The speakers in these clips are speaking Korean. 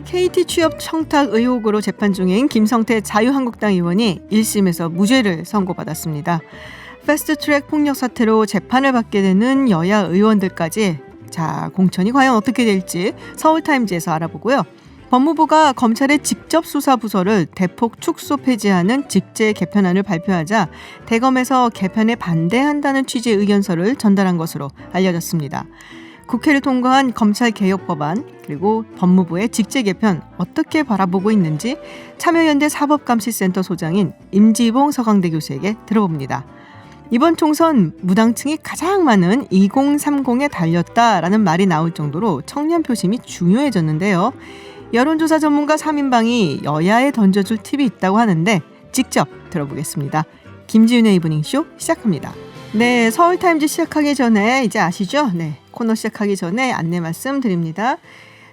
KT 취업 청탁 의혹으로 재판 중인 김성태 자유한국당 의원이 1심에서 무죄를 선고받았습니다. 패스트트랙 폭력 사태로 재판을 받게 되는 여야 의원들까지 자, 공천이 과연 어떻게 될지 서울타임즈에서 알아보고요. 법무부가 검찰의 직접 수사 부서를 대폭 축소 폐지하는 직제 개편안을 발표하자 대검에서 개편에 반대한다는 취지의 의견서를 전달한 것으로 알려졌습니다. 국회를 통과한 검찰개혁법안 그리고 법무부의 직제 개편 어떻게 바라보고 있는지 참여연대 사법감시센터 소장인 임지봉 서강대 교수에게 들어봅니다. 이번 총선 무당층이 가장 많은 2030에 달렸다라는 말이 나올 정도로 청년 표심이 중요해졌는데요. 여론조사 전문가 3인방이 여야에 던져줄 팁이 있다고 하는데 직접 들어보겠습니다. 김지윤의 이브닝쇼 시작합니다. 네, 서울타임즈 시작하기 전에 이제 아시죠? 네, 코너 시작하기 전에 안내 말씀드립니다.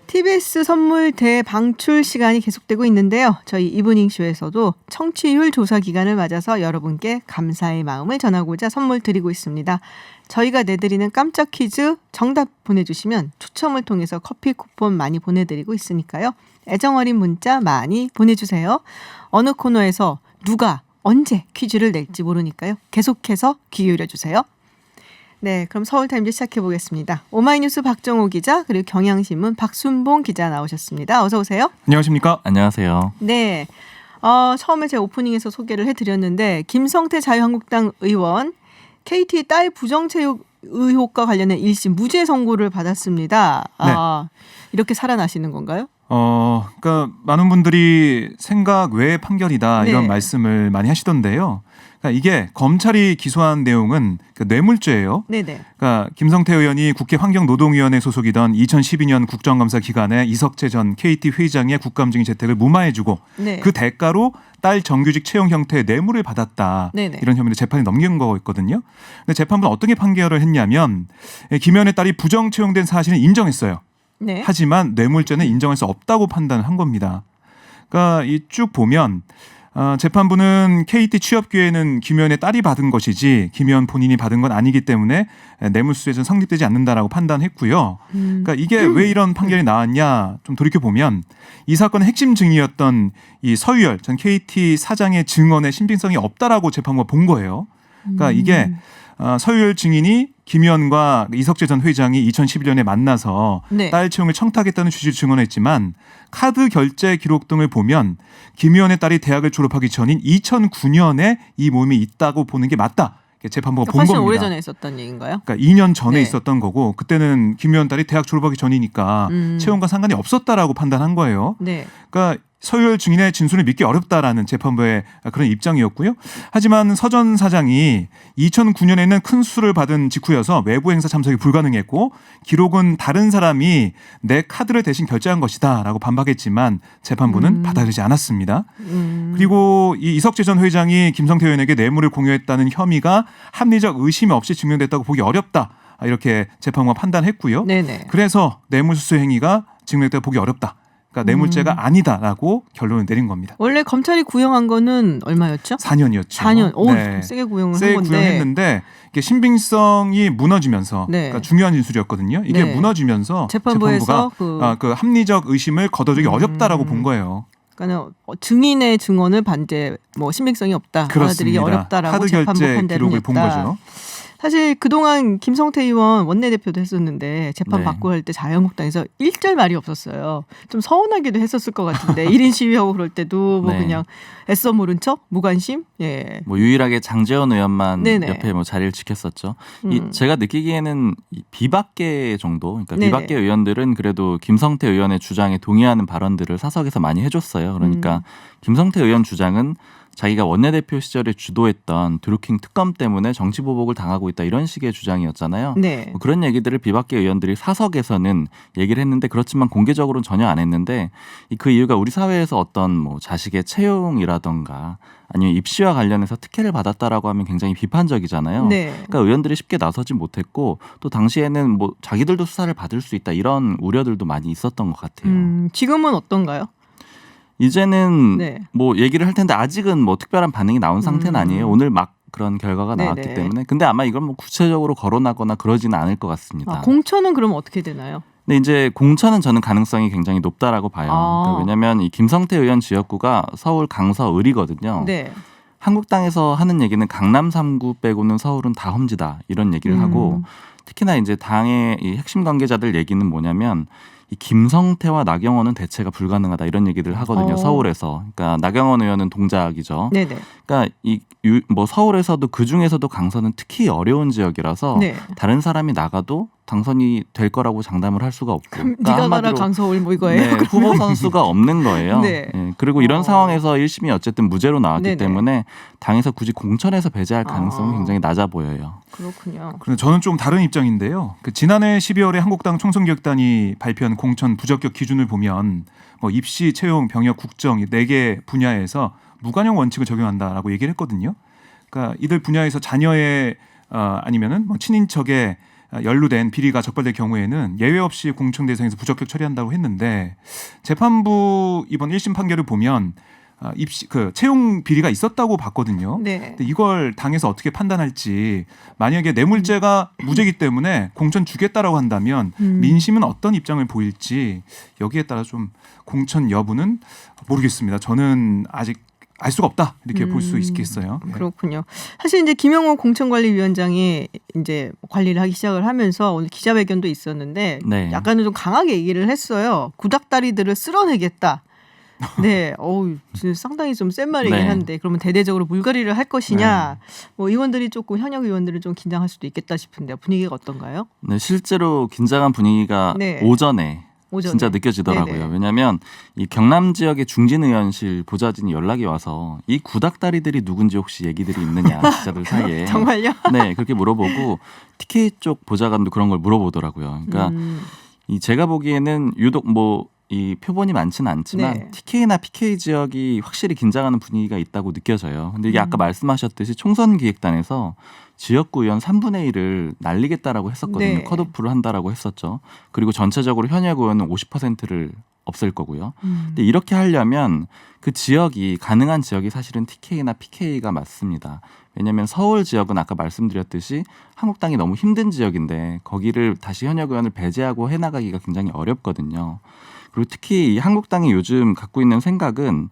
TBS 선물 대방출 시간이 계속되고 있는데요. 저희 이브닝쇼에서도 청취율 조사 기간을 맞아서 여러분께 감사의 마음을 전하고자 선물 드리고 있습니다. 저희가 내드리는 깜짝 퀴즈 정답 보내주시면 추첨을 통해서 커피 쿠폰 많이 보내드리고 있으니까요. 애정어린 문자 많이 보내주세요. 어느 코너에서 누가 언제 퀴즈를 낼지 모르니까요. 계속해서 귀 기울여주세요. 네, 그럼 서울타임즈 시작해보겠습니다. 오마이뉴스 박정호 기자 그리고 경향신문 박순봉 기자 나오셨습니다. 어서 오세요. 안녕하십니까? 안녕하세요. 네, 처음에 제가 오프닝에서 소개를 해드렸는데 김성태 자유한국당 의원 KT 딸 부정체육 의혹과 관련된 1심 무죄 선고를 받았습니다. 네. 이렇게 살아나시는 건가요? 그러니까 많은 분들이 생각 외의 판결이다 이런 네. 말씀을 많이 하시던데요. 그러니까 이게 검찰이 기소한 내용은 뇌물죄예요. 네네. 그러니까 김성태 의원이 국회 환경노동위원회 소속이던 2012년 국정감사 기간에 이석재 전 KT 회장의 국감증인 재택을 무마해주고 네. 그 대가로 딸 정규직 채용 형태의 뇌물을 받았다. 네네. 이런 혐의로 재판에 넘긴 거였거든요. 근데 재판부는 어떻게 판결을 했냐면 김 의원의 딸이 부정 채용된 사실은 인정했어요. 네. 하지만 뇌물죄는 인정할 수 없다고 판단을 한 겁니다. 그러니까 이 쭉 보면 재판부는 KT 취업 기회는 김 의원의 딸이 받은 것이지 김 의원 본인이 받은 건 아니기 때문에 뇌물수수에서는 성립되지 않는다라고 판단했고요. 그러니까 이게 왜 이런 판결이 나왔냐 좀 돌이켜 보면 이 사건의 핵심 증인이었던 이 서유열 전 KT 사장의 증언의 신빙성이 없다라고 재판부가 본 거예요. 그러니까 이게 서유열 증인이 김 의원과 이석재 전 회장이 2011년에 만나서 네. 딸 채용을 청탁했다는 취지로 증언했지만 카드 결제 기록 등을 보면 김 의원의 딸이 대학을 졸업하기 전인 2009년에 이 모임이 있다고 보는 게 맞다. 재판부가 본 훨씬 겁니다. 오래전에 있었던 얘기인가요? 그러니까 2년 전에 네. 있었던 거고 그때는 김 의원 딸이 대학 졸업하기 전이니까 채용과 상관이 없었다라고 판단한 거예요. 네. 그러니까 서유열 증인의 진술을 믿기 어렵다라는 재판부의 그런 입장이었고요. 하지만 서 전 사장이 2009년에는 큰 수술을 받은 직후여서 외부 행사 참석이 불가능했고 기록은 다른 사람이 내 카드를 대신 결제한 것이다 라고 반박했지만 재판부는 받아들이지 않았습니다. 그리고 이 이석재 전 회장이 김성태 의원에게 뇌물을 공유했다는 혐의가 합리적 의심 없이 증명됐다고 보기 어렵다. 이렇게 재판부가 판단했고요. 네네. 그래서 뇌물수수 행위가 증명됐다고 보기 어렵다. 그러니까 뇌물죄가 아니다라고 결론을 내린 겁니다. 원래 검찰이 구형한 거는 얼마였죠? 4년이었죠. 4년. 오, 네. 세게 구형을 세게 한 건데. 구형했는데 이게 신빙성이 무너지면서 네. 그러니까 중요한 진술이었거든요. 이게 네. 무너지면서 재판부에서 재판부가 그 합리적 의심을 거둬주기 어렵다라고 본 거예요. 그러니까 증인의 증언을 반대 신빙성이 없다. 받아들이기 그렇습니다. 어렵다라고 카드 재판부 결제 판단을 기록을 했다. 본 거죠. 사실 그동안 김성태 의원 원내대표도 했었는데 재판 네. 받고 할 때 자유한국당에서 일절 말이 없었어요. 좀 서운하기도 했었을 것 같은데 1인 시위하고 그럴 때도 네. 그냥 애써 모른 척 무관심. 예. 유일하게 장제원 의원만 네네. 옆에 자리를 지켰었죠. 제가 느끼기에는 이 비박계 정도, 그러니까 네네. 비박계 의원들은 그래도 김성태 의원의 주장에 동의하는 발언들을 사석에서 많이 해줬어요. 그러니까 김성태 의원 주장은 자기가 원내대표 시절에 주도했던 드루킹 특검 때문에 정치보복을 당하고 있다 이런 식의 주장이었잖아요. 네. 그런 얘기들을 비박계 의원들이 사석에서는 얘기를 했는데 그렇지만 공개적으로는 전혀 안 했는데 그 이유가 우리 사회에서 어떤 자식의 채용이라던가 아니면 입시와 관련해서 특혜를 받았다라고 하면 굉장히 비판적이잖아요. 네. 그러니까 의원들이 쉽게 나서지 못했고 또 당시에는 자기들도 수사를 받을 수 있다 이런 우려들도 많이 있었던 것 같아요. 지금은 어떤가요? 이제는 네. 얘기를 할 텐데 아직은 특별한 반응이 나온 상태는 아니에요. 오늘 막 그런 결과가 나왔기 네네. 때문에. 근데 아마 이건 구체적으로 거론하거나 그러지는 않을 것 같습니다. 공천은 그럼 어떻게 되나요? 근데 이제 공천은 저는 가능성이 굉장히 높다라고 봐요. 그러니까 왜냐하면 이 김성태 의원 지역구가 서울 강서을이거든요. 네. 한국당에서 하는 얘기는 강남 3구 빼고는 서울은 다 험지다 이런 얘기를 하고 특히나 이제 당의 이 핵심 관계자들 얘기는 뭐냐면 이 김성태와 나경원은 대체가 불가능하다 이런 얘기를 하거든요. 서울에서. 그러니까 나경원 의원은 동작이죠. 네네. 그러니까 뭐 서울에서도 그 중에서도 강서는 특히 어려운 지역이라서 네. 다른 사람이 나가도 당선이 될 거라고 장담을 할 수가 없고. 그럼 그러니까 네가 가라 강서울 뭐 이거예요? 네, 후보 선수가 없는 거예요. 네. 네, 그리고 이런 상황에서 1심이 어쨌든 무죄로 나왔기 네네. 때문에 당에서 굳이 공천에서 배제할 가능성이 굉장히 낮아 보여요. 그렇군요. 그런데 저는 좀 다른 입장인데요. 지난해 12월에 한국당 총선기획단이 발표한 공천 부적격 기준을 보면 뭐 입시, 채용, 병역, 국정 4개 분야에서 무관용 원칙을 적용한다라고 얘기를 했거든요. 그러니까 이들 분야에서 자녀의 아니면은 뭐 친인척에 연루된 비리가 적발될 경우에는 예외 없이 공천 대상에서 부적격 처리한다고 했는데 재판부 이번 1심 판결을 보면 입시 채용 비리가 있었다고 봤거든요. 네. 근데 이걸 당에서 어떻게 판단할지 만약에 뇌물죄가 무죄이기 때문에 공천 주겠다라고 한다면 민심은 어떤 입장을 보일지 여기에 따라 좀 공천 여부는 모르겠습니다. 저는 아직 알 수가 없다 이렇게 볼 수 있겠어요. 네. 그렇군요. 사실 이제 김영호 공천관리위원장이 이제 관리를 하기 시작을 하면서 오늘 기자회견도 있었는데 네. 약간은 좀 강하게 얘기를 했어요. 구닥다리들을 쓸어내겠다. 네, 진짜 상당히 좀 센 말이긴 네. 한데 그러면 대대적으로 물갈이를 할 것이냐, 뭐 의원들이 조금 현역 의원들은 좀 긴장할 수도 있겠다 싶은데 분위기가 어떤가요? 네, 실제로 긴장한 분위기가 네. 오전에 오전에. 진짜 느껴지더라고요. 네네. 왜냐하면 이 경남 지역의 중진 의원실 보좌진이 연락이 와서 이 구닥다리들이 누군지 혹시 얘기들이 있느냐 기자들 사이에. 정말요? 네, 그렇게 물어보고 TK 쪽 보좌관도 그런 걸 물어보더라고요. 그러니까 이 제가 보기에는 유독 뭐 이 표본이 많지는 않지만 네. TK나 PK 지역이 확실히 긴장하는 분위기가 있다고 느껴져요. 근데 이게 아까 말씀하셨듯이 총선 기획단에서 지역구 의원 3분의 1을 날리겠다라고 했었거든요. 네. 컷오프를 한다라고 했었죠. 그리고 전체적으로 현역 의원은 50%를 없앨 거고요. 근데 이렇게 하려면 그 지역이 가능한 지역이 사실은 TK나 PK가 맞습니다. 왜냐하면 서울 지역은 아까 말씀드렸듯이 한국당이 너무 힘든 지역인데 거기를 다시 현역 의원을 배제하고 해나가기가 굉장히 어렵거든요. 그리고 특히 이 한국당이 요즘 갖고 있는 생각은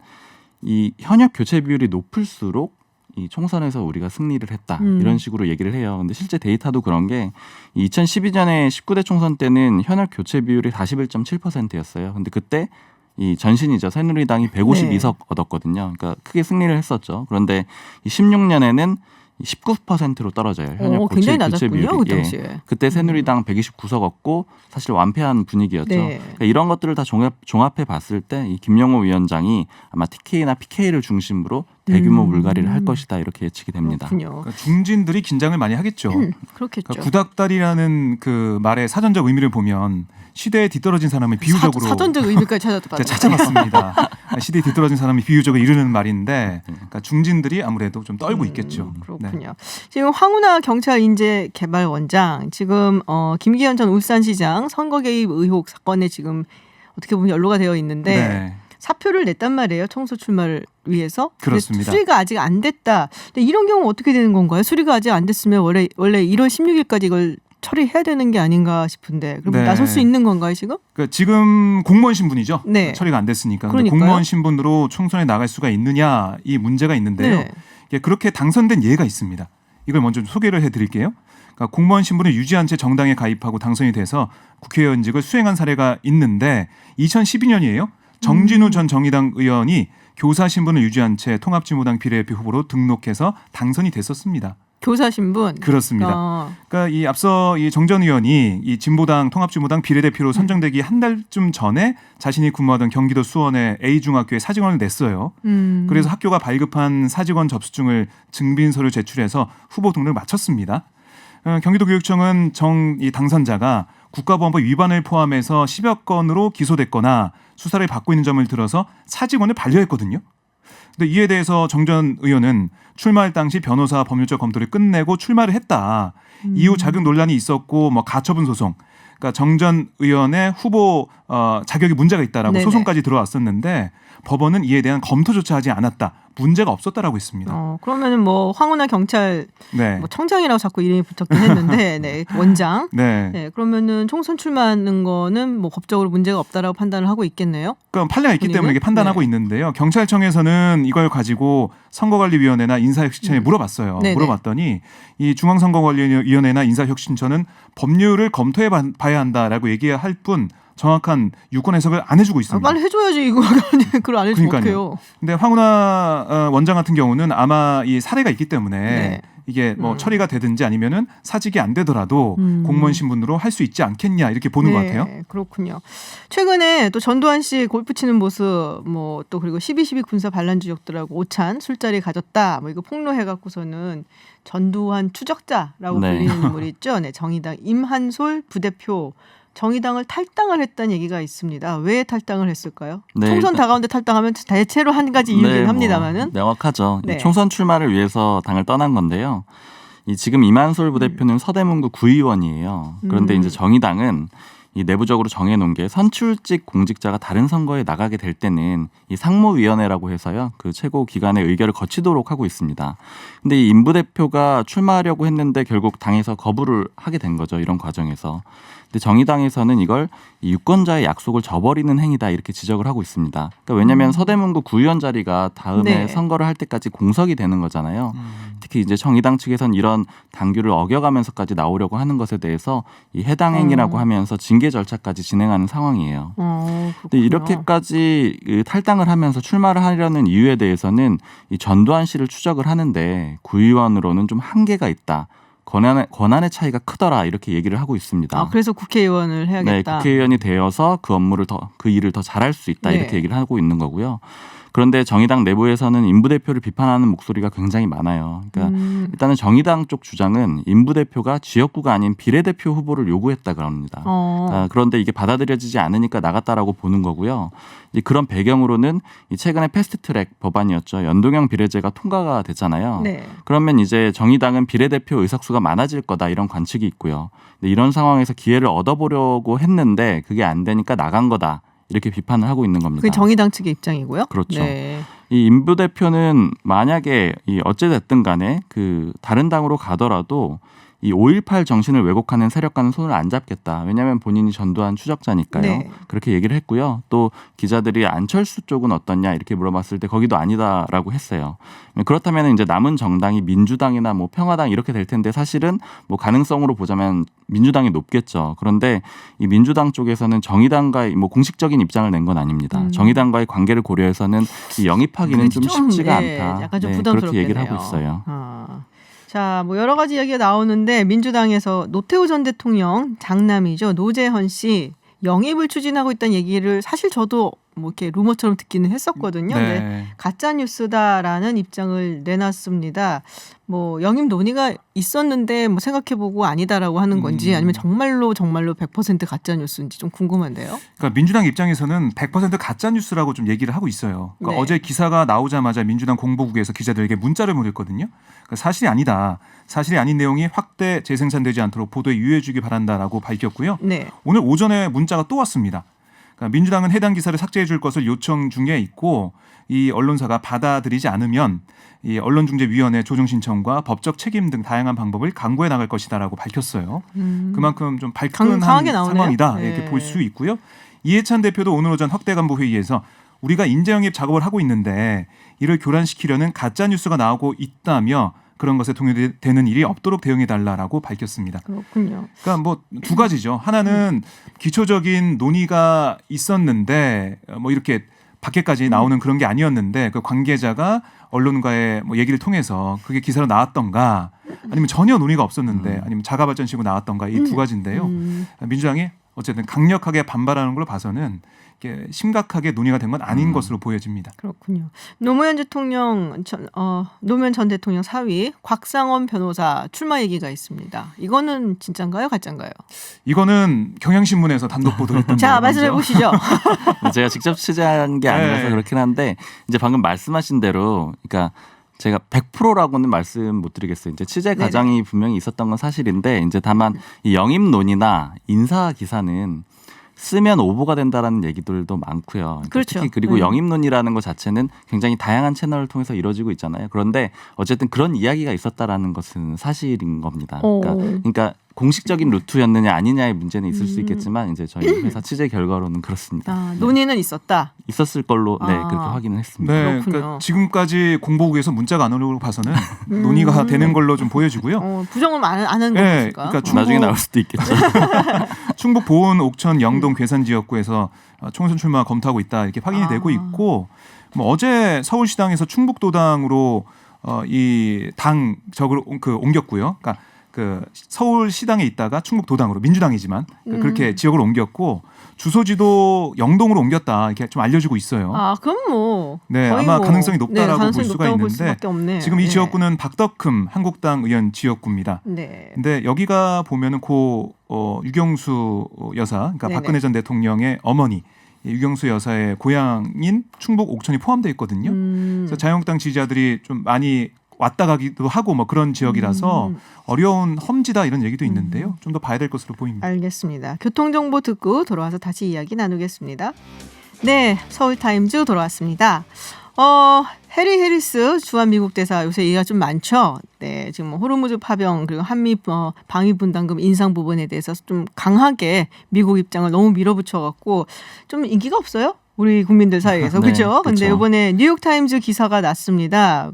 이 현역 교체 비율이 높을수록 이 총선에서 우리가 승리를 했다 이런 식으로 얘기를 해요. 근데 실제 데이터도 그런 게 2012년에 19대 총선 때는 현역 교체 비율이 41.7%였어요. 근데 그때 이 전신이죠. 새누리당이 152석 얻었거든요. 그러니까 크게 승리를 했었죠. 그런데 이 16년에는 19%로 떨어져요. 현역 굉장히 교체 비율이. 낮았군요. 그 당시에. 그때 새누리당 129석 얻고 사실 완패한 분위기였죠. 네. 그러니까 이런 것들을 다 종합해 봤을 때 이 김영호 위원장이 아마 TK나 PK를 중심으로 대규모 물갈이를 할 것이다 이렇게 예측이 됩니다. 그렇군요. 그러니까 중진들이 긴장을 많이 하겠죠. 그렇겠죠. 그러니까 구닥다리라는 그 말의 사전적 의미를 보면 시대에 뒤떨어진 사람을 비유적으로 사전적 의미까지 찾아봤어요. 찾아봤습니다. 시대에 뒤떨어진 사람이 비유적으로 이르는 말인데 그러니까 중진들이 아무래도 좀 떨고 있겠죠. 그렇군요. 지금 황운하 경찰인재개발원장 지금 김기현 전 울산시장 선거 개입 의혹 사건에 지금 어떻게 보면 연루가 되어 있는데 네. 사표를 냈단 말이에요. 청소 출마를 위해서. 그렇습니다. 근데 수리가 아직 안 됐다. 근데 이런 경우 어떻게 되는 건가요? 수리가 아직 안 됐으면 원래 1월 16일까지 이걸 처리해야 되는 게 아닌가 싶은데 그럼 네. 나설 수 있는 건가요 지금? 그러니까 지금 공무원 신분이죠. 네. 처리가 안 됐으니까. 근데 그러니까요. 공무원 신분으로 총선에 나갈 수가 있느냐 이 문제가 있는데요. 네. 이게 그렇게 당선된 예가 있습니다. 이걸 먼저 좀 소개를 해드릴게요. 그러니까 공무원 신분을 유지한 채 정당에 가입하고 당선이 돼서 국회의원직을 수행한 사례가 있는데 2012년이에요. 정진우 전 정의당 의원이 교사 신분을 유지한 채 통합진보당 비례대표 후보로 등록해서 당선이 됐었습니다. 교사 신분. 그렇습니다. 그러니까 이 앞서 이 정 전 의원이 이 진보당 통합진보당 비례대표로 선정되기 한 달쯤 전에 자신이 근무하던 경기도 수원의 A중학교에 사직원을 냈어요. 그래서 학교가 발급한 사직원 접수증을 증빙서를 제출해서 후보 등록을 마쳤습니다. 경기도교육청은 이 당선자가 국가보안법 위반을 포함해서 10여 건으로 기소됐거나 수사를 받고 있는 점을 들어서 사직원을 반려했거든요. 근데 이에 대해서 정 전 의원은 출마할 당시 변호사 법률적 검토를 끝내고 출마를 했다. 이후 자격 논란이 있었고 뭐 가처분 소송. 그러니까 정 전 의원의 후보 자격이 문제가 있다라고 네네. 소송까지 들어왔었는데 법원은 이에 대한 검토조차 하지 않았다. 문제가 없었다라고 했습니다. 그러면은 뭐 황운하 경찰 네. 뭐 청장이라고 자꾸 이름이 붙었긴 했는데 네, 원장. 네. 네, 그러면은 총선 출마하는 거는 뭐 법적으로 문제가 없다라고 판단을 하고 있겠네요. 그러니까 판례가 있기 때문에 이렇게 판단하고 네. 있는데요. 경찰청에서는 이걸 가지고 선거관리위원회나 인사혁신처에 물어봤어요. 네네. 물어봤더니 이 중앙선거관리위원회나 인사혁신처는 법률을 검토해 봐야 한다라고 얘기할 뿐 정확한 유권 해석을 안 해주고 있습니다. 빨리 해줘야지 이거. 그걸 안 해주면 어떡해요. 근데 황운하 원장 같은 경우는 아마 이 사례가 있기 때문에 네. 이게 뭐 처리가 되든지 아니면은 사직이 안 되더라도 공무원 신분으로 할 수 있지 않겠냐 이렇게 보는 것 같아요. 그렇군요. 최근에 또 전두환 씨 골프 치는 모습 뭐 또 그리고 12.12 군사 반란 주적들하고 오찬 술자리 가졌다 뭐 이거 폭로해갖고서는 전두환 추적자라고 네. 불리는 인물이 있죠. 네, 정의당 임한솔 부대표 정의당을 탈당을 했다는 얘기가 있습니다. 왜 탈당을 했을까요? 네, 총선 일단- 다가오는데 탈당하면 대체로 한 가지 이유긴 뭐 합니다만은. 명확하죠. 네. 총선 출마를 위해서 당을 떠난 건데요. 이 지금 이만솔 부대표는 서대문구 구의원이에요. 그런데 이제 정의당은 이 내부적으로 정해놓은 게 선출직 공직자가 다른 선거에 나가게 될 때는 이 상무위원회라고 해서요. 그 최고 기관의 의결을 거치도록 하고 있습니다. 근데 이 임 부대표가 출마하려고 했는데 결국 당에서 거부를 하게 된 거죠. 이런 과정에서. 근데 정의당에서는 이걸 이 유권자의 약속을 저버리는 행위다 이렇게 지적을 하고 있습니다. 그러니까 왜냐하면 서대문구 구의원 자리가 다음에 네. 선거를 할 때까지 공석이 되는 거잖아요. 특히 이제 정의당 측에선 이런 당규를 어겨가면서까지 나오려고 하는 것에 대해서 이 해당 행위라고 하면서 징계 절차까지 진행하는 상황이에요. 근데 그렇군요. 이렇게까지 탈당을 하면서 출마를 하려는 이유에 대해서는 이 전두환 씨를 추적을 하는데 구의원으로는 좀 한계가 있다. 권한의 차이가 크더라 이렇게 얘기를 하고 있습니다. 그래서 국회의원을 해야겠다. 네, 국회의원이 되어서 그 일을 더 잘할 수 있다 네. 이렇게 얘기를 하고 있는 거고요. 그런데 정의당 내부에서는 임 부대표를 비판하는 목소리가 굉장히 많아요. 그러니까 일단은 정의당 쪽 주장은 임 부대표가 지역구가 아닌 비례대표 후보를 요구했다 그럽니다. 그런데 이게 받아들여지지 않으니까 나갔다라고 보는 거고요. 이제 그런 배경으로는 최근에 패스트트랙 법안이었죠. 연동형 비례제가 통과가 됐잖아요. 네. 그러면 이제 정의당은 비례대표 의석수가 많아질 거다 이런 관측이 있고요. 근데 이런 상황에서 기회를 얻어보려고 했는데 그게 안 되니까 나간 거다. 이렇게 비판을 하고 있는 겁니다. 그게 정의당 측의 입장이고요. 그렇죠. 네. 이 임 부대표는 만약에 이 어찌됐든 간에 그 다른 당으로 가더라도 이 5.18 정신을 왜곡하는 세력과는 손을 안 잡겠다. 왜냐하면 본인이 전두환 추적자니까요. 네. 그렇게 얘기를 했고요. 또 기자들이 안철수 쪽은 어떻냐 이렇게 물어봤을 때 거기도 아니다라고 했어요. 그렇다면 이제 남은 정당이 민주당이나 뭐 평화당 이렇게 될 텐데 사실은 뭐 가능성으로 보자면 민주당이 높겠죠. 그런데 이 민주당 쪽에서는 정의당과의 뭐 공식적인 입장을 낸 건 아닙니다. 정의당과의 관계를 고려해서는 이 영입하기는 좀 쉽지가 않다. 약간 좀 네, 부담스럽겠네요. 그렇게 얘기를 하고 있어요. 자, 뭐 여러 가지 이야기가 나오는데 민주당에서 노태우 전 대통령 장남이죠. 노재헌 씨 영입을 추진하고 있다는 얘기를 사실 저도 뭐 이렇게 루머처럼 듣기는 했었거든요. 네. 네. 가짜 뉴스다라는 입장을 내놨습니다. 뭐 영입 논의가 있었는데 뭐 생각해보고 아니다라고 하는 건지 아니면 정말로 100% 가짜 뉴스인지 좀 궁금한데요. 그러니까 민주당 입장에서는 100% 가짜 뉴스라고 좀 얘기를 하고 있어요. 그러니까 네. 어제 기사가 나오자마자 민주당 공보국에서 기자들에게 문자를 보냈거든요. 그러니까 사실이 아니다. 사실이 아닌 내용이 확대 재생산되지 않도록 보도에 유의해주기 바란다라고 밝혔고요. 네. 오늘 오전에 문자가 또 왔습니다. 그러니까 민주당은 해당 기사를 삭제해 줄 것을 요청 중에 있고 이 언론사가 받아들이지 않으면 이 언론중재위원회 조정 신청과 법적 책임 등 다양한 방법을 강구해 나갈 것이다라고 밝혔어요. 그만큼 좀 발끈한 강하게 나오네요. 상황이다 네. 이렇게 볼 수 있고요. 이해찬 대표도 오늘 오전 확대간부 회의에서 우리가 인재영입 작업을 하고 있는데 이를 교란시키려는 가짜 뉴스가 나오고 있다며 그런 것에 동요되는 일이 없도록 대응해달라라고 밝혔습니다. 그렇군요. 그러니까 뭐 두 가지죠. 하나는 기초적인 논의가 있었는데 뭐 이렇게 밖에까지 나오는 그런 게 아니었는데 그 관계자가 언론과의 뭐 얘기를 통해서 그게 기사로 나왔던가 아니면 전혀 논의가 없었는데 아니면 자가발전식으로 나왔던가 이 두 가지인데요. 민주당이 어쨌든 강력하게 반발하는 걸로 봐서는 이게 심각하게 논의가 된 건 아닌 것으로 보여집니다. 그렇군요. 노무현 전 대통령 사위 곽상원 변호사 출마 얘기가 있습니다. 이거는 진짠가요, 가짠가요? 이거는 경향신문에서 단독 보도했던 자, 말씀해 보시죠. 제가 직접 취재한 게 아니라서 네. 그렇긴 한데 이제 방금 말씀하신 대로 그러니까 제가 100%라고는 말씀 못 드리겠어요. 이제 취재 과정이 분명히 있었던 건 사실인데 이제 다만 이 영입 논의나 인사 기사는 쓰면 오보가 된다라는 얘기들도 많고요. 그러니까 그렇죠. 특히 그리고 영입론이라는 것 자체는 굉장히 다양한 채널을 통해서 이루어지고 있잖아요. 그런데 어쨌든 그런 이야기가 있었다라는 것은 사실인 겁니다. 그러니까 공식적인 루트였느냐 아니냐의 문제는 있을 수 있겠지만 이제 저희 회사 취재 결과로는 그렇습니다. 아, 논의는 있었다. 있었을 걸로 네, 아. 그렇게 확인을 했습니다. 네, 그렇군요. 그러니까 지금까지 공보국에서 문자가 안 오는 걸 봐서는 논의가 되는 걸로 좀 보여지고요. 부정을 안 하는 네, 거니까. 그러니까 나중에 나올 수도 있겠죠. 충북 보은, 옥천, 영동, 괴산 지역구에서 총선 출마 검토하고 있다 이렇게 확인이 되고 있고 뭐 어제 서울시당에서 충북도당으로 이 당 적을 옮겼고요. 그러니까 그 서울시당에 있다가 충북도당으로 민주당이지만 그렇게 지역을 옮겼고 주소지도 영동으로 옮겼다 이렇게 좀 알려지고 있어요. 아, 그럼 뭐 네, 거의 아마 뭐, 가능성이 높다라고 가능성이 볼 수가 높다고 볼 있는데 수밖에 없네요. 지금 이 네. 지역구는 박덕흠 한국당 의원 지역구입니다. 네. 근데 여기가 보면은 고 유경수 여사, 그러니까 네네. 박근혜 전 대통령의 어머니 유경수 여사의 고향인 충북 옥천이 포함되어 있거든요. 그래서 자유한국당 지지자들이 좀 많이 왔다 가기도 하고 뭐 그런 지역이라서 어려운 험지다 이런 얘기도 있는데요. 좀 더 봐야 될 것으로 보입니다. 알겠습니다. 교통정보 듣고 돌아와서 다시 이야기 나누겠습니다. 네, 서울타임즈 돌아왔습니다. 해리 해리스 주한 미국 대사 요새 얘기가 좀 많죠. 네, 지금 호르무즈 파병 그리고 한미 방위 분담금 인상 부분에 대해서 좀 강하게 미국 입장을 너무 밀어붙여갖고 좀 인기가 없어요. 우리 국민들 사이에서. 네, 그죠? 근데 그렇죠. 이번에 뉴욕타임즈 기사가 났습니다.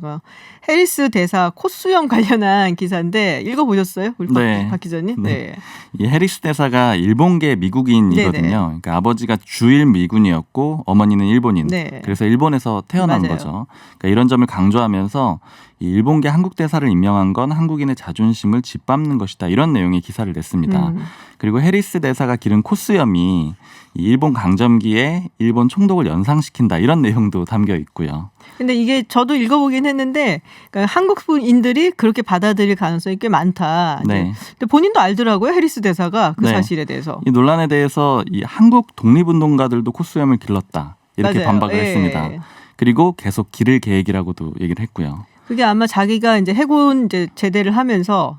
해리스 대사 콧수염 관련한 기사인데 읽어보셨어요? 우리 네. 박 기자님? 네. 이 해리스 대사가 일본계 미국인이거든요. 네네. 그러니까 아버지가 주일 미군이었고 어머니는 일본인. 네. 그래서 일본에서 태어난 맞아요. 거죠. 그러니까 이런 점을 강조하면서 이 일본계 한국 대사를 임명한 건 한국인의 자존심을 짓밟는 것이다. 이런 내용의 기사를 냈습니다. 그리고 해리스 대사가 기른 콧수염이 이 일본 강점기에 일본 총독을 연상시킨다. 이런 내용도 담겨 있고요. 근데 이게 저도 읽어보긴 했는데 그러니까 한국인들이 그렇게 받아들일 가능성이 꽤 많다. 이제 네. 근데 본인도 알더라고요. 해리스 대사가 그 네. 사실에 대해서. 이 논란에 대해서 이 한국 독립운동가들도 콧수염을 길렀다. 이렇게 맞아요. 반박을 예. 했습니다. 그리고 계속 기를 계획이라고도 얘기를 했고요. 그게 아마 자기가 이제 해군 이제 제대를 하면서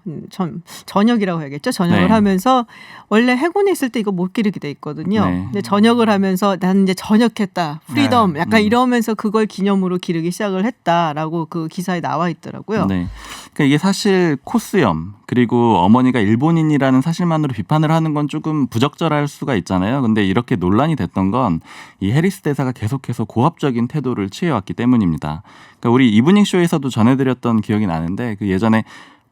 전역이라고 해야겠죠. 전역을 네. 하면서 원래 해군에 있을 때 이거 못 기르게 돼 있거든요. 네. 근데 전역을 하면서 나는 이제 전역했다. 프리덤 네. 약간 이러면서 그걸 기념으로 기르기 시작을 했다라고 그 기사에 나와 있더라고요. 네. 그러니까 이게 사실 콧수염 그리고 어머니가 일본인이라는 사실만으로 비판을 하는 건 조금 부적절할 수가 있잖아요. 근데 이렇게 논란이 됐던 건 이 해리스 대사가 계속해서 고압적인 태도를 취해왔기 때문입니다. 그러니까 우리 이브닝 쇼에서도 전해드렸던 기억이 나는데 그 예전에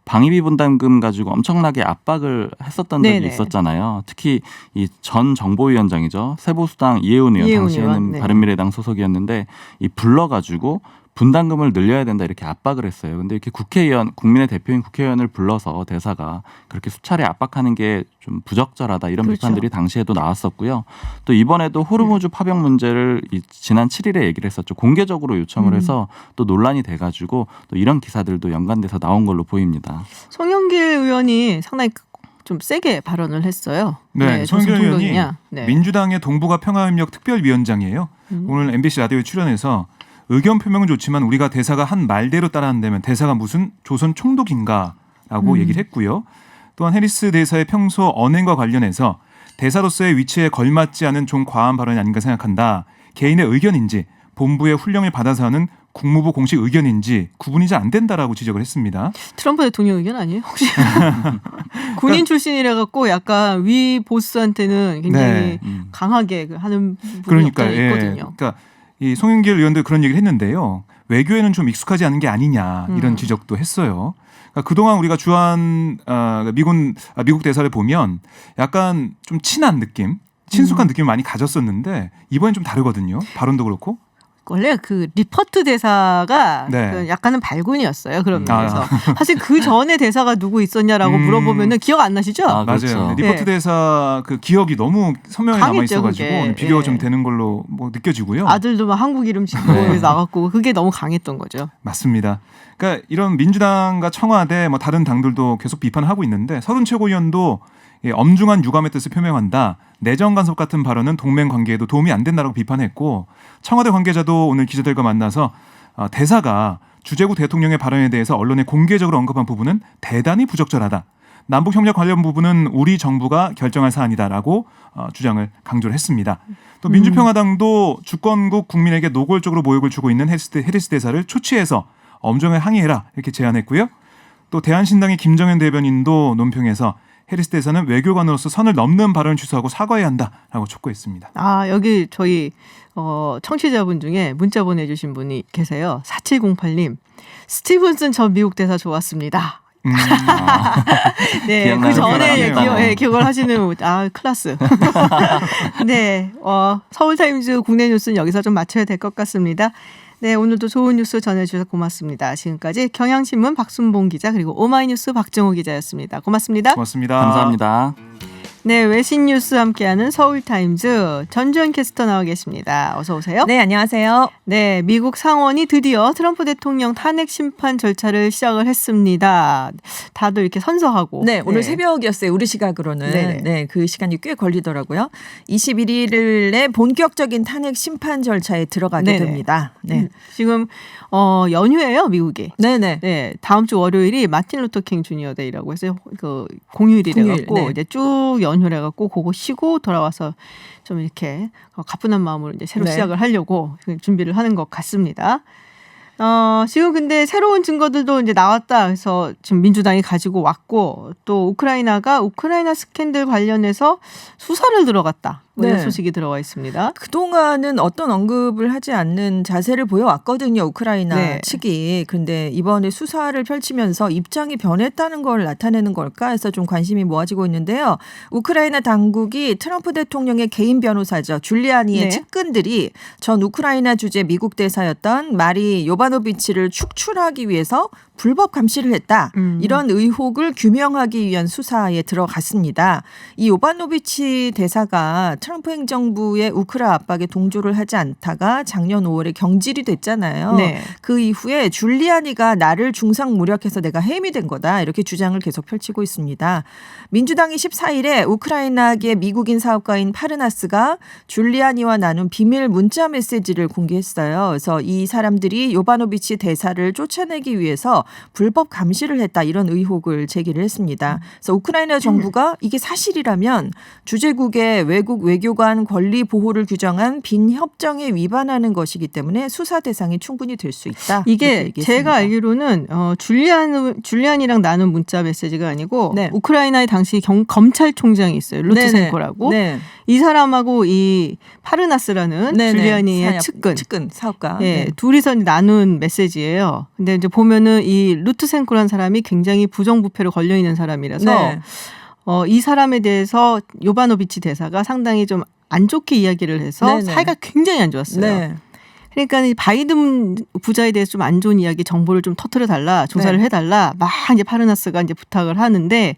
방위비 분담금 가지고 엄청나게 압박을 했었던 적이 네네. 있었잖아요. 특히 이 전 정보위원장이죠. 새보수당 이해운 의원 이해운 당시에는 의원, 네. 바른미래당 소속이었는데 이 불러가지고 분담금을 늘려야 된다 이렇게 압박을 했어요. 근데 이렇게 국회의원, 국민의 대표인 국회의원을 불러서 대사가 그렇게 수차례 압박하는 게 좀 부적절하다 이런 그렇죠. 비판들이 당시에도 나왔었고요. 또 이번에도 호르무즈 파병 문제를 지난 7일에 얘기를 했었죠. 공개적으로 요청을 해서 또 논란이 돼가지고 또 이런 기사들도 연관돼서 나온 걸로 보입니다. 송영길 의원이 상당히 좀 세게 발언을 했어요. 네, 송영길 의원이 총동이냐? 네. 민주당의 동북아 평화협력 특별위원장이에요. 오늘 MBC 라디오에 출연해서 의견 표명은 좋지만 우리가 대사가 한 말대로 따라한다면 대사가 무슨 조선 총독인가라고 얘기를 했고요. 또한 해리스 대사의 평소 언행과 관련해서 대사로서의 위치에 걸맞지 않은 좀 과한 발언이 아닌가 생각한다. 개인의 의견인지 본부의 훈령을 받아서 하는 국무부 공식 의견인지 구분이 잘 안 된다라고 지적을 했습니다. 트럼프 대통령 의견 아니에요? 혹시 군인 출신이라 갖고 약간 위 보스한테는 굉장히 네. 강하게 하는 부분이 그러니까 없잖아요. 있거든요. 그러니까 이 송영길 의원도 그런 얘기를 했는데요. 외교에는 좀 익숙하지 않은 게 아니냐 이런 지적도 했어요. 그러니까 그동안 우리가 주한 미국 대사를 보면 약간 좀 친한 느낌, 친숙한 느낌을 많이 가졌었는데 이번엔 좀 다르거든요. 발언도 그렇고. 원래 그 리퍼트 대사가 네. 그 약간은 발군이었어요. 그런 아. 면에서 사실 그 전에 대사가 누구 있었냐라고 물어보면은 기억 안 나시죠? 아, 맞아요. 그렇죠. 리포트 네. 대사 그 기억이 너무 선명히 남아 강했죠, 있어가지고 그게. 오늘 비교가 예. 좀 되는 걸로 뭐 느껴지고요. 아들도 막 한국 이름 짓고 네. 나갔고 그게 너무 강했던 거죠. 맞습니다. 그러니까 이런 민주당과 청와대 뭐 다른 당들도 계속 비판을 하고 있는데 서른 최고위원도 엄중한 유감의 뜻을 표명한다. 내정 간섭 같은 발언은 동맹 관계에도 도움이 안 된다라고 비판했고 청와대 관계자도 오늘 기자들과 만나서 대사가 주재국 대통령의 발언에 대해서 언론에 공개적으로 언급한 부분은 대단히 부적절하다. 남북 협력 관련 부분은 우리 정부가 결정할 사안이다라고 주장을 강조를 했습니다. 또 민주평화당도 주권국 국민에게 노골적으로 모욕을 주고 있는 해리스 대사를 초치해서 엄정하게 항의해라 이렇게 제안했고요. 또 대한신당의 김정현 대변인도 논평에서 해리스 대사는 외교관으로서 선을 넘는 발언을 취소하고 사과해야 한다라고 촉구했습니다. 아, 여기 저희 청취자분 중에 문자 보내주신 분이 계세요. 4708님. 스티븐슨 전 미국 대사 좋았습니다. 네, 그 전에 기억을 하시는 클래스. 네, 서울타임즈 국내 뉴스는 여기서 좀 마쳐야 될 것 같습니다. 네, 오늘도 좋은 뉴스 전해주셔서 고맙습니다. 지금까지 경향신문 박순봉 기자 그리고 오마이뉴스 박정호 기자였습니다. 고맙습니다. 고맙습니다. 감사합니다. 네, 외신 뉴스 함께하는 서울타임즈 전주현 캐스터 나와 계십니다. 어서 오세요. 네, 안녕하세요. 네, 미국 상원이 드디어 트럼프 대통령 탄핵 심판 절차를 시작을 했습니다. 다들 이렇게 선서하고. 네, 오늘 새벽이었어요. 우리 시각으로는. 네네. 네, 그 시간이 꽤 걸리더라고요. 21일에 본격적인 탄핵 심판 절차에 들어가게 네네. 됩니다. 네. 지금 연휴예요, 미국이. 네네. 네, 다음 주 월요일이 마틴 루터 킹 주니어 데이라고 해서 그 공휴일이래 갖고 네. 이제 쭉 연휴래 갖고 그거 쉬고 돌아와서 좀 이렇게 가뿐한 마음으로 이제 새로 네. 시작을 하려고 준비를 하는 것 같습니다. 지금 근데 새로운 증거들도 이제 나왔다. 그래서 지금 민주당이 가지고 왔고 또 우크라이나 스캔들 관련해서 수사를 들어갔다. 뭐 이런 네. 소식이 들어와 있습니다. 그동안은 어떤 언급을 하지 않는 자세를 보여왔거든요. 우크라이나 네. 측이. 근데 이번에 수사를 펼치면서 입장이 변했다는 걸 나타내는 걸까 해서 좀 관심이 모아지고 있는데요. 우크라이나 당국이 트럼프 대통령의 개인 변호사죠. 줄리아니의 네. 측근들이 전 우크라이나 주재 미국 대사였던 마리 요바노비치를 축출하기 위해서 불법 감시를 했다. 이런 의혹을 규명하기 위한 수사에 들어갔습니다. 이 요바노비치 대사가 트럼프 행정부의 우크라 압박에 동조를 하지 않다가 작년 5월에 경질이 됐잖아요. 네. 그 이후에 줄리아니가 나를 중상 무력해서 내가 해임이 된 거다. 이렇게 주장을 계속 펼치고 있습니다. 민주당이 14일에 우크라이나계 미국인 사업가인 파르나스가 줄리아니와 나눈 비밀 문자 메시지를 공개했어요. 그래서 이 사람들이 요바노비치 대사를 쫓아내기 위해서 불법 감시를 했다. 이런 의혹을 제기를 했습니다. 그래서 우크라이나 정부가 이게 사실이라면 주재국의 외국 외교관 권리 보호를 규정한 빈 협정에 위반하는 것이기 때문에 수사 대상이 충분히 될 수 있다. 이게 제가 알기로는 줄리안이랑 나눈 문자 메시지가 아니고 네. 우크라이나의 당시 검찰총장이 있어요. 루트센코라고. 네. 이 사람하고 이 파르나스라는 네네. 줄리아니의 측근 사업가. 예, 둘이서 나눈 메시지예요. 근데 이제 보면은 이 루트센코라는 사람이 굉장히 부정부패로 걸려 있는 사람이라서 네. 이 사람에 대해서 요바노비치 대사가 상당히 좀 안 좋게 이야기를 해서 네네. 사이가 굉장히 안 좋았어요. 네. 그러니까 이 바이든 부자에 대해서 좀 안 좋은 이야기 정보를 좀 터트려 달라, 조사를 네. 해달라 막 이제 파르나스가 이제 부탁을 하는데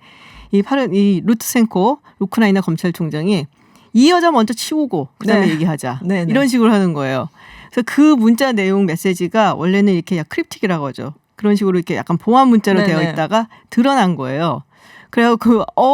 이 루트센코 우크라이나 검찰총장이 이 여자 먼저 치우고 그다음에 네. 얘기하자 네네. 이런 식으로 하는 거예요. 그래서 그 문자 내용 메시지가 원래는 이렇게 크립틱이라고 하죠. 그런 식으로 이렇게 약간 보안 문자로 네네. 되어 있다가 드러난 거예요. 그래서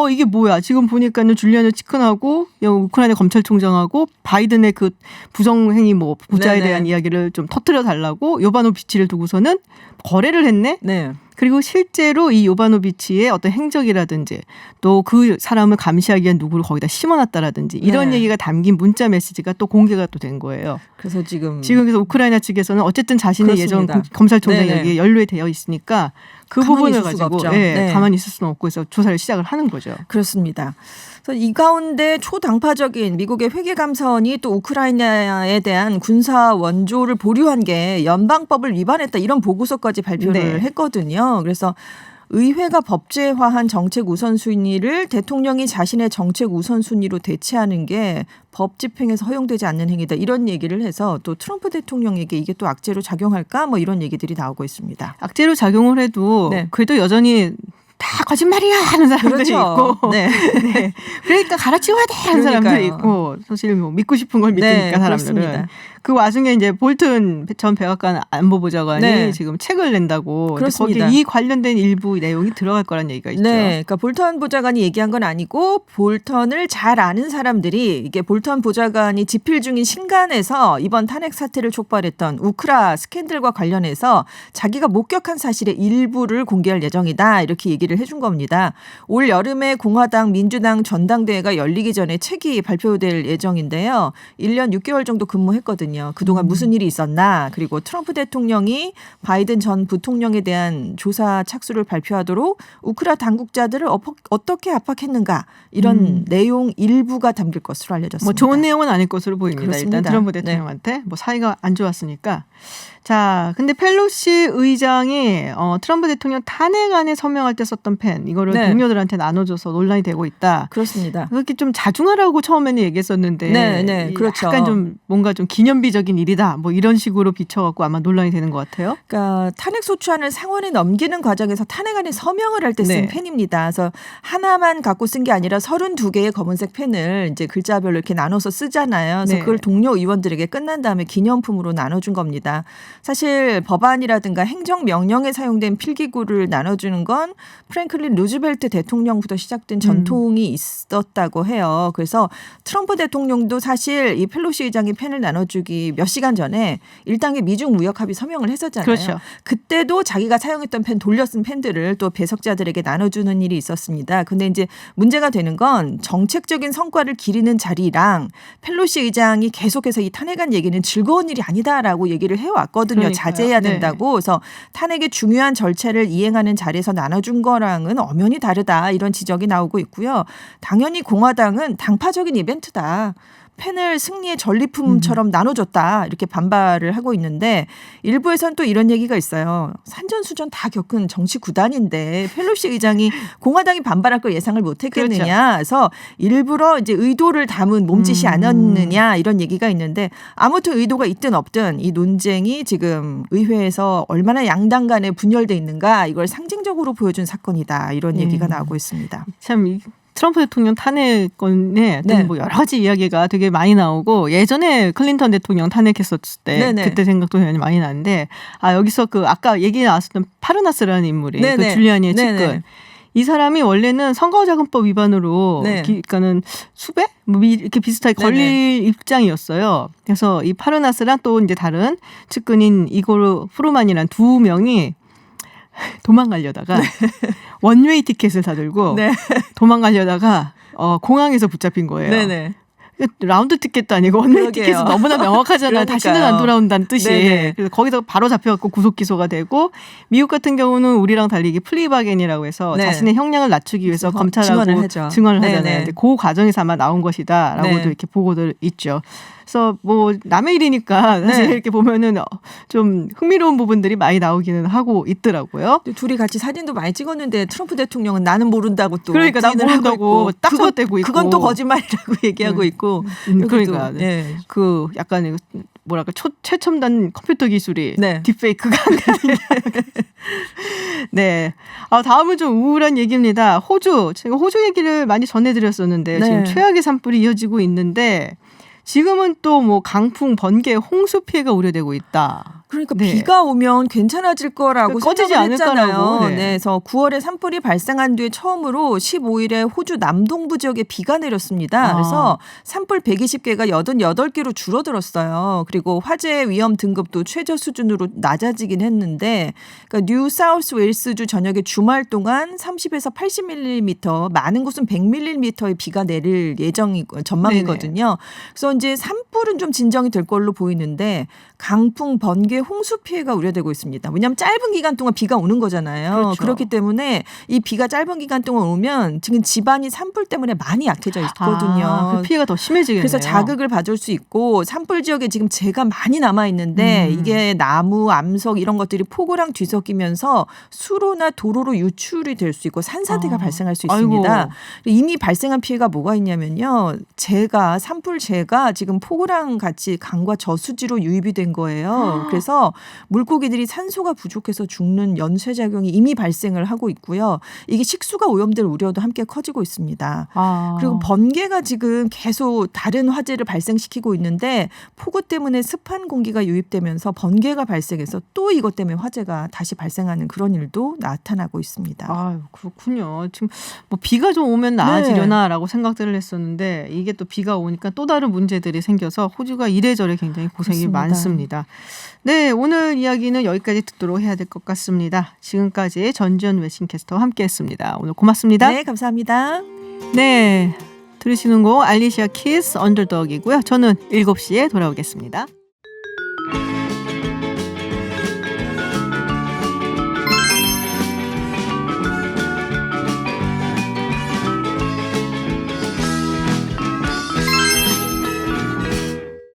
이게 뭐야? 지금 보니까는 줄리아니 측근하고 우크라이나 검찰총장하고 바이든의 그 부정행위 부자에 네네. 대한 이야기를 좀 터뜨려 달라고 요바노비치를 두고서는 거래를 했네. 네. 그리고 실제로 이 요바노비치의 어떤 행적이라든지 또 그 사람을 감시하기 위한 누구를 거기다 심어놨다라든지 이런 네. 얘기가 담긴 문자 메시지가 또 공개가 또 된 거예요. 그래서 지금 그래서 우크라이나 측에서는 어쨌든 자신의 예전 그렇습니다. 검찰총장이 네네. 여기에 연루에 되어 있으니까 그 가만히 부분을 있을 수가 가지고 없죠. 네. 가만히 있을 수는 없고 해서 조사를 시작을 하는 거죠. 그렇습니다. 그래서 이 가운데 초당파적인 미국의 회계감사원이 또 우크라이나에 대한 군사 원조를 보류한 게 연방법을 위반했다 이런 보고서까지 발표를 네. 했거든요. 그래서 의회가 법제화한 정책 우선순위를 대통령이 자신의 정책 우선순위로 대체하는 게 법 집행에서 허용되지 않는 행위다. 이런 얘기를 해서 또 트럼프 대통령에게 이게 또 악재로 작용할까 뭐 이런 얘기들이 나오고 있습니다. 악재로 작용을 해도 네. 그래도 여전히 다 거짓말이야 하는 사람들이 그렇죠. 있고 네. 네. 그러니까 갈아치워야 돼 하는 사람들이 그러니까요. 있고 사실 믿고 싶은 걸 믿으니까 네, 사람들은. 그렇습니다. 그 와중에 이제 볼튼 전 백악관 안보보좌관이 네. 지금 책을 낸다고 그렇습니다. 거기에 이 관련된 일부 내용이 들어갈 거란 얘기가 있죠. 네, 그러니까 볼턴 보좌관이 얘기한 건 아니고 볼턴을 잘 아는 사람들이 이게 볼턴 보좌관이 집필 중인 신간에서 이번 탄핵 사태를 촉발했던 우크라 스캔들과 관련해서 자기가 목격한 사실의 일부를 공개할 예정이다 이렇게 얘기를 얘기를 해준 겁니다. 올 여름에 공화당 민주당 전당대회가 열리기 전에 책이 발표될 예정인데요. 1년 6개월 정도 근무했거든요. 그동안 무슨 일이 있었나, 그리고 트럼프 대통령이 바이든 전 부통령에 대한 조사 착수를 발표하도록 우크라 당국자들을 어떻게 압박했는가, 이런 내용 일부가 담길 것으로 알려졌습니다. 뭐 좋은 내용은 아닐 것으로 보입니다. 그렇습니다. 일단 트럼프 대통령한테 뭐 사이가 안 좋았으니까. 자, 근데 펠로시 의장이 트럼프 대통령 탄핵안에 서명할 때 썼던 펜, 이거를 네. 동료들한테 나눠줘서 논란이 되고 있다. 그렇습니다. 그렇게 좀 자중하라고 처음에는 얘기했었는데, 네, 그렇죠. 약간 좀 뭔가 좀 기념비적인 일이다, 뭐 이런 식으로 비춰갖고 아마 논란이 되는 것 같아요. 그러니까 탄핵 소추안을 상원에 넘기는 과정에서 탄핵안에 서명을 할 때 쓴 네. 펜입니다. 그래서 하나만 갖고 쓴 게 아니라 32개의 검은색 펜을 이제 글자별로 이렇게 나눠서 쓰잖아요. 그래서 네. 그걸 동료 의원들에게 끝난 다음에 기념품으로 나눠준 겁니다. 사실 법안이라든가 행정명령에 사용된 필기구를 나눠주는 건 프랭클린 루즈벨트 대통령부터 시작된 전통이 있었다고 해요. 그래서 트럼프 대통령도 사실 이 펠로시 의장이 펜을 나눠주기 몇 시간 전에 1단계 미중 무역 합의 서명을 했었잖아요. 그렇죠. 그때도 자기가 사용했던 펜, 돌려 쓴 펜들을 또 배석자들에게 나눠주는 일이 있었습니다. 근데 이제 문제가 되는 건 정책적인 성과를 기리는 자리랑 펠로시 의장이 계속해서 이 탄핵안 얘기는 즐거운 일이 아니다라고 얘기를 해왔거든요. 그러니까요. 자제해야 네. 된다고. 그래서 탄핵의 중요한 절차를 이행하는 자리에서 나눠준 거랑은 엄연히 다르다, 이런 지적이 나오고 있고요. 당연히 공화당은 당파적인 이벤트다, 펜을 승리의 전리품처럼 나눠줬다, 이렇게 반발을 하고 있는데, 일부에서는 또 이런 얘기가 있어요. 산전수전 다 겪은 정치 구단인데 펠로시 의장이 공화당이 반발할 걸 예상을 못했겠느냐. 그렇죠. 그래서 일부러 이제 의도를 담은 몸짓이 아니었느냐, 이런 얘기가 있는데, 아무튼 의도가 있든 없든 이 논쟁이 지금 의회에서 얼마나 양당 간에 분열돼 있는가, 이걸 상징적으로 보여준 사건이다, 이런 얘기가 나오고 있습니다. 참 트럼프 대통령 탄핵건에 네. 뭐 여러 가지 이야기가 되게 많이 나오고, 예전에 클린턴 대통령 탄핵했었을 때 네네. 그때 생각도 굉장히 많이 나는데, 여기서 그 아까 얘기 나왔었던 파르나스라는 인물이 그 네네. 줄리아니의 네네. 측근, 이 사람이 원래는 선거자금법 위반으로 네. 그러니까는 수배 뭐 이렇게 비슷하게 네네. 걸릴 입장이었어요. 그래서 이 파르나스랑 또 이제 다른 측근인 이고르 프루만이란 두 명이 도망가려다가 원웨이 티켓을 사들고 네. 도망가려다가 공항에서 붙잡힌 거예요. 네네. 라운드 티켓도 아니고 원웨이 그러게요. 티켓은 너무나 명확하잖아요. 다시는 그러니까요. 안 돌아온다는 뜻이. 네네. 그래서 거기서 바로 잡혀갖고 구속 기소가 되고, 미국 같은 경우는 우리랑 달리기 플리바겐이라고 해서 네. 자신의 형량을 낮추기 위해서 증언을 검찰하고 하죠. 증언을 네네. 하잖아요. 근데 그 과정에서 아마 나온 것이다라고도 네. 이렇게 보고들 있죠. 그래서 뭐 남의 일이니까 사실 네. 이렇게 보면은 좀 흥미로운 부분들이 많이 나오기는 하고 있더라고요. 둘이 같이 사진도 많이 찍었는데 트럼프 대통령은 나는 모른다고 또 그러니까 나 부인을 하고 모른다고 있고, 딱 써대고 있고. 그건 또 거짓말이라고 얘기하고 있고. 그러니까 여기도, 네. 그 약간 이거 뭐랄까 최첨단 컴퓨터 기술이 네. 딥페이크가 안 되는 네. 다음은 좀 우울한 얘기입니다. 호주. 제가 호주 얘기를 많이 전해드렸었는데 네. 지금 최악의 산불이 이어지고 있는데, 지금은 또 뭐 강풍, 번개, 홍수 피해가 우려되고 있다. 그러니까 네. 비가 오면 괜찮아질 거라고 꺼지지 생각을 했잖아요. 않을까라고. 네. 네. 그래서 9월에 산불이 발생한 뒤에 처음으로 15일에 호주 남동부 지역에 비가 내렸습니다. 그래서 산불 120개가 88개로 줄어들었어요. 그리고 화재 위험 등급도 최저 수준으로 낮아지긴 했는데, 그러니까 뉴 사우스 웨일스주 전역에 주말 동안 30에서 80mm, 많은 곳은 100mm의 비가 내릴 전망이거든요. 그래서 이제 산불은 좀 진정이 될 걸로 보이는데, 강풍, 번개, 홍수 피해가 우려되고 있습니다. 왜냐하면 짧은 기간 동안 비가 오는 거잖아요. 그렇죠. 그렇기 때문에 이 비가 짧은 기간 동안 오면 지금 집안이 산불 때문에 많이 약해져 있거든요. 그 피해가 더 심해지겠네요. 그래서 자극을 받을 수 있고, 산불 지역에 지금 재가 많이 남아 있는데 이게 나무, 암석 이런 것들이 폭우랑 뒤섞이면서 수로나 도로로 유출이 될 수 있고 산사태가 발생할 수 있습니다. 아이고. 이미 발생한 피해가 뭐가 있냐면요, 산불 재가 지금 폭우랑 같이 강과 저수지로 유입이 된 거예요. 그래서 물고기들이 산소가 부족해서 죽는 연쇄작용이 이미 발생을 하고 있고요. 이게 식수가 오염될 우려도 함께 커지고 있습니다. 그리고 번개가 지금 계속 다른 화재를 발생시키고 있는데, 폭우 때문에 습한 공기가 유입되면서 번개가 발생해서 또 이것 때문에 화재가 다시 발생하는 그런 일도 나타나고 있습니다. 그렇군요. 지금 뭐 비가 좀 오면 나아지려나라고 생각들을 했었는데, 이게 또 비가 오니까 또 다른 문제 문제들이 생겨서 호주가 이래저래 굉장히 고생이 그렇습니다. 많습니다. 네, 오늘 이야기는 여기까지 듣도록 해야 될 것 같습니다. 지금까지 전지현 웨싱캐스터와 함께했습니다. 오늘 고맙습니다. 네, 감사합니다. 네, 들으시는 곡 알리샤 키스 언더덕이고요. 저는 7시에 돌아오겠습니다.